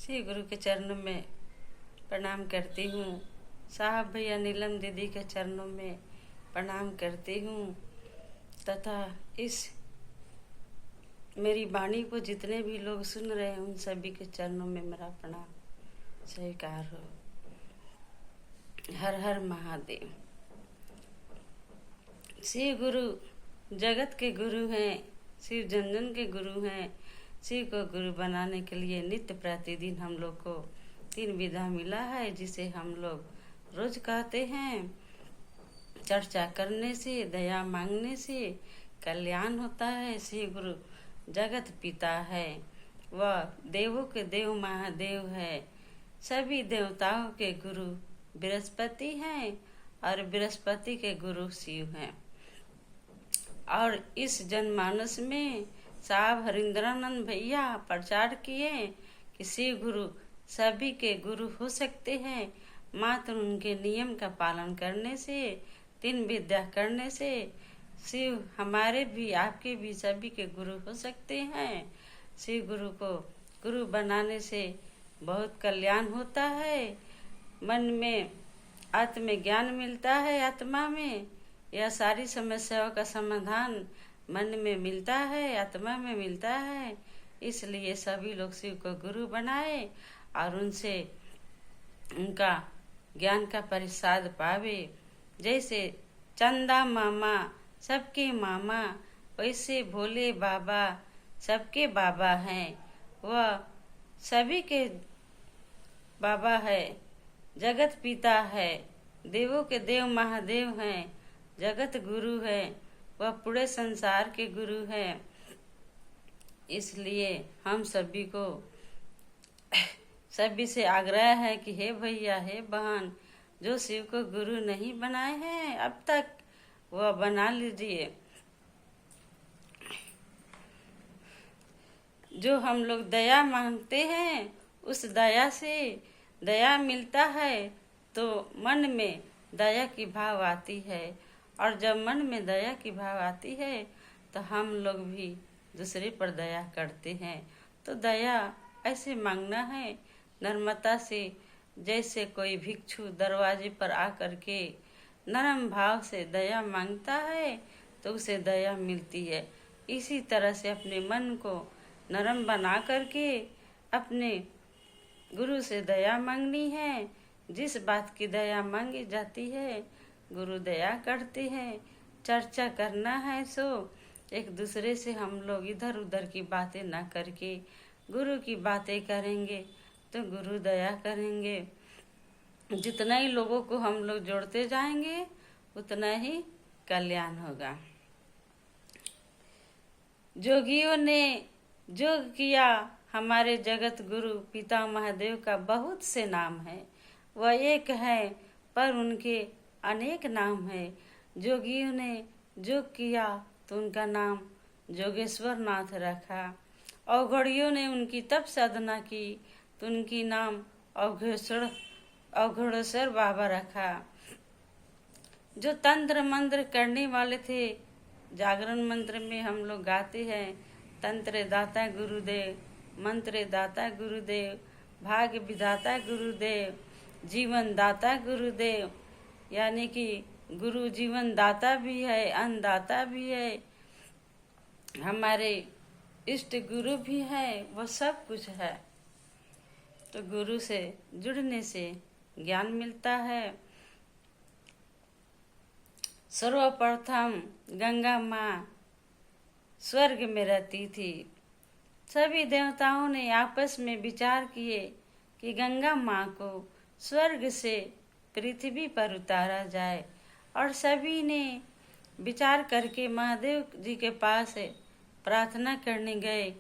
श्री गुरु के चरणों में प्रणाम करती हूँ। साहब भैया नीलम दीदी के चरणों में प्रणाम करती हूँ तथा इस मेरी वाणी को जितने भी लोग सुन रहे हैं उन सभी के चरणों में मेरा प्रणाम स्वीकार हो। हर हर महादेव। श्री गुरु जगत के गुरु हैं, शिव जन के गुरु हैं। शिव को गुरु बनाने के लिए नित्य प्रतिदिन हम लोग को 3 विधा मिला है, जिसे हम लोग रोज कहते हैं। चर्चा करने से, दया मांगने से कल्याण होता है। श्री गुरु जगत पिता है, वह देवों के देव महादेव है। सभी देवताओं के गुरु बृहस्पति हैं और बृहस्पति के गुरु शिव हैं। और इस जनमानस में साहब हरिंद्रानंद भैया प्रचार किए कि शिव गुरु सभी के गुरु हो सकते हैं, मात्र उनके नियम का पालन करने से, 3 विद्या करने से शिव हमारे भी, आपके भी, सभी के गुरु हो सकते हैं। शिव गुरु को गुरु बनाने से बहुत कल्याण होता है। मन में आत्मज्ञान मिलता है, आत्मा में यह सारी समस्याओं का समाधान मन में मिलता है, आत्मा में मिलता है। इसलिए सभी लोग शिव को गुरु बनाए और उनसे उनका ज्ञान का प्रसाद पावे। जैसे चंदा मामा सबके मामा, वैसे भोले बाबा सबके बाबा हैं। वह सभी के बाबा है, जगत पिता है, देवों के देव महादेव हैं, जगत गुरु है, वह पूरे संसार के गुरु हैं। इसलिए हम सभी को सभी से आग्रह है कि हे भैया, हे बहन, जो शिव को गुरु नहीं बनाए हैं अब तक, वह बना लीजिए। जो हम लोग दया मांगते हैं उस दया से दया मिलता है, तो मन में दया की भाव आती है। और जब मन में दया की भाव आती है तो हम लोग भी दूसरे पर दया करते हैं। तो दया ऐसे मांगना है नम्रता से, जैसे कोई भिक्षु दरवाजे पर आकर के नरम भाव से दया मांगता है तो उसे दया मिलती है। इसी तरह से अपने मन को नरम बना करके अपने गुरु से दया मांगनी है। जिस बात की दया मांगी जाती है गुरु दया करते हैं। चर्चा करना है सो एक दूसरे से हम लोग इधर उधर की बातें ना करके गुरु की बातें करेंगे तो गुरु दया करेंगे। जितना ही लोगों को हम लोग जोड़ते जाएंगे उतना ही कल्याण होगा। जोगियों ने जोग किया, हमारे जगत गुरु पिता महादेव का बहुत से नाम है। वह एक है पर उनके अनेक नाम है। जोगियों ने योग किया तो उनका नाम जोगेश्वर नाथ रखा। अवघड़ियों ने उनकी तप साधना की तो उनकी नाम अवघड़ेश्वर बाबा रखा। जो तंत्र मंत्र करने वाले थे, जागरण मंत्र में हम लोग गाते हैं, तंत्र दाता गुरुदेव, मंत्र दाता गुरुदेव, भाग्य विधाता गुरुदेव, जीवन दाता गुरुदेव। यानी कि गुरु जीवन दाता भी है, अन्नदाता भी है, हमारे इष्ट गुरु भी है, वो सब कुछ है। तो गुरु से जुड़ने से ज्ञान मिलता है। सर्वप्रथम गंगा माँ स्वर्ग में रहती थी। सभी देवताओं ने आपस में विचार किए कि गंगा माँ को स्वर्ग से पृथ्वी पर उतारा जाए, और सभी ने विचार करके महादेव जी के पास प्रार्थना करने गए।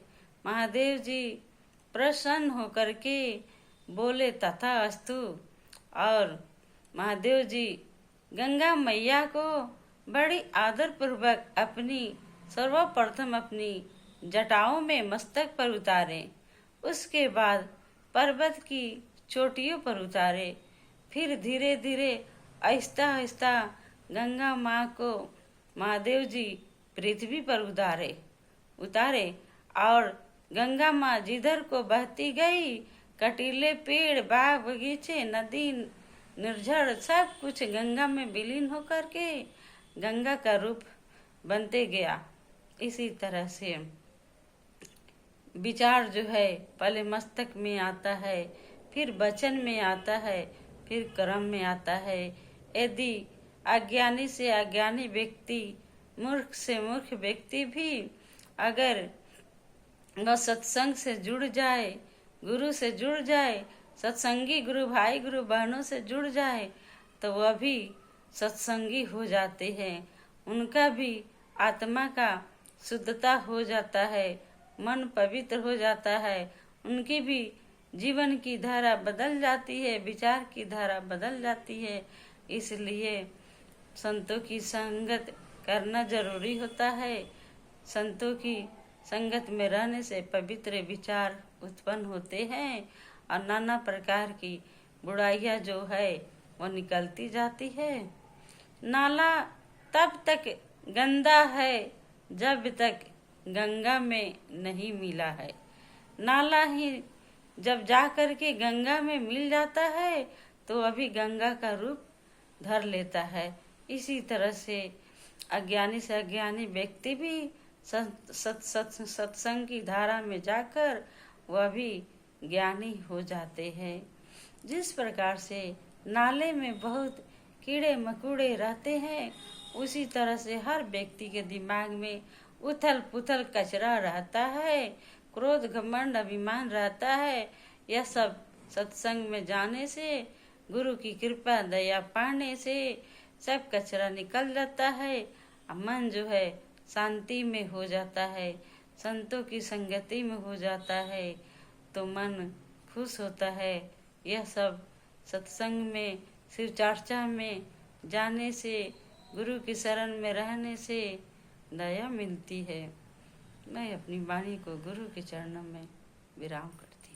महादेव जी प्रसन्न होकर के बोले तथास्तु, और महादेव जी गंगा मैया को बड़ी आदर पूर्वक सर्वप्रथम अपनी जटाओं में मस्तक पर उतारे, उसके बाद पर्वत की चोटियों पर उतारे, फिर धीरे धीरे आहिस्ता आहिस्ता गंगा माँ को महादेव जी पृथ्वी पर उतारे और गंगा माँ जिधर को बहती गई कटीले पेड़, बाग बगीचे, नदी, निर्झर सब कुछ गंगा में विलीन होकर के गंगा का रूप बनते गया। इसी तरह से विचार जो है पहले मस्तक में आता है, फिर वचन में आता है, फिर कर्म में आता है। यदि अज्ञानी से अज्ञानी व्यक्ति, मूर्ख से मूर्ख व्यक्ति भी अगर वह सत्संग से जुड़ जाए, गुरु से जुड़ जाए, सत्संगी गुरु भाई गुरु बहनों से जुड़ जाए, तो वह भी सत्संगी हो जाते हैं। उनका भी आत्मा का शुद्धता हो जाता है, मन पवित्र हो जाता है, उनकी भी जीवन की धारा बदल जाती है, विचार की धारा बदल जाती है। इसलिए संतों की संगत करना जरूरी होता है। संतों की संगत में रहने से पवित्र विचार उत्पन्न होते हैं और नाना प्रकार की बुराइयां जो है वो निकलती जाती है। नाला तब तक गंदा है जब तक गंगा में नहीं मिला है। नाला ही जब जा कर के गंगा में मिल जाता है तो अभी गंगा का रूप धर लेता है। इसी तरह से अज्ञानी से अज्ञानी व्यक्ति भी सत्संग की धारा में जाकर वह भी ज्ञानी हो जाते हैं। जिस प्रकार से नाले में बहुत कीड़े मकोड़े रहते हैं, उसी तरह से हर व्यक्ति के दिमाग में उथल पुथल कचरा रहता है, क्रोध घमंड अभिमान रहता है। यह सब सत्संग में जाने से, गुरु की कृपा दया पाने से सब कचरा निकल जाता है और मन जो है शांति में हो जाता है, संतों की संगति में हो जाता है तो मन खुश होता है। यह सब सत्संग में, शिव चर्चा में जाने से, गुरु की शरण में रहने से दया मिलती है। मैं अपनी वाणी को गुरु के चरणों में विराम करती हूँ।